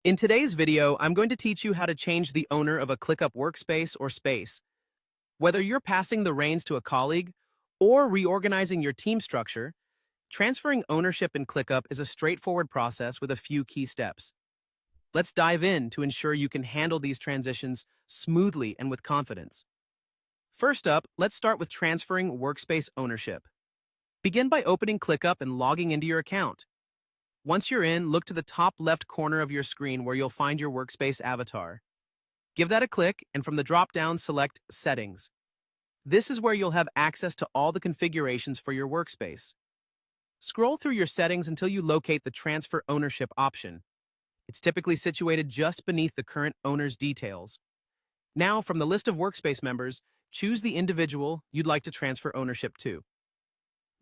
In today's video, I'm going to teach you how to change the owner of a Clickup workspace or space. Whether you're passing the reins to a colleague or reorganizing your team structure, transferring ownership in Clickup is a straightforward process with a few key steps. Let's dive in to ensure you can handle these transitions smoothly and with confidence. First up, let's start with transferring workspace ownership. Begin by opening Clickup and logging into your account. Once you're in, look to the top left corner of your screen where you'll find your workspace avatar. Give that a click, and from the drop-down, select Settings. This is where you'll have access to all the configurations for your workspace. Scroll through your settings until you locate the Transfer Ownership option. It's typically situated just beneath the current owner's details. Now, from the list of workspace members, choose the individual you'd like to transfer ownership to.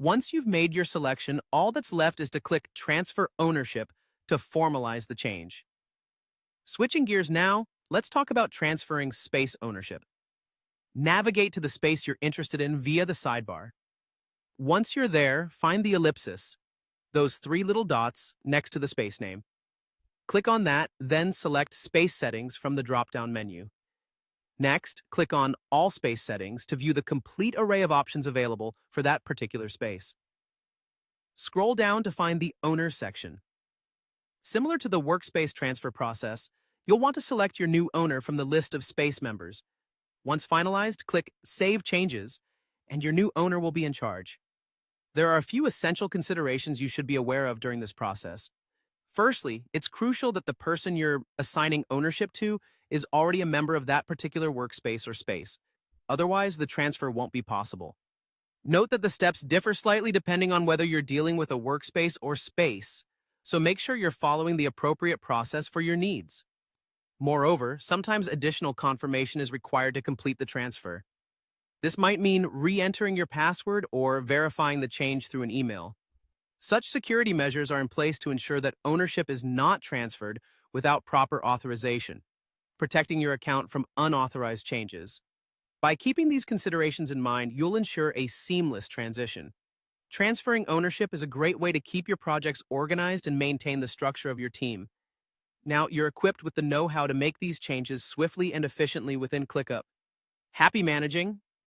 Once you've made your selection, all that's left is to click Transfer Ownership to formalize the change. Switching gears now, let's talk about transferring space ownership. Navigate to the space you're interested in via the sidebar. Once you're there, find the ellipsis, those three little dots next to the space name. Click on that, then select Space Settings from the drop-down menu. Next, click on All Space Settings to view the complete array of options available for that particular space. Scroll down to find the Owner section. Similar to the workspace transfer process, you'll want to select your new owner from the list of space members. Once finalized, click Save Changes, and your new owner will be in charge. There are a few essential considerations you should be aware of during this process. Firstly, it's crucial that the person you're assigning ownership to is already a member of that particular workspace or space. Otherwise, the transfer won't be possible. Note that the steps differ slightly depending on whether you're dealing with a workspace or space, so make sure you're following the appropriate process for your needs. Moreover, sometimes additional confirmation is required to complete the transfer. This might mean re-entering your password or verifying the change through an email. Such security measures are in place to ensure that ownership is not transferred without proper authorization, protecting your account from unauthorized changes. By keeping these considerations in mind, you'll ensure a seamless transition. Transferring ownership is a great way to keep your projects organized and maintain the structure of your team. Now, you're equipped with the know-how to make these changes swiftly and efficiently within Clickup. Happy managing,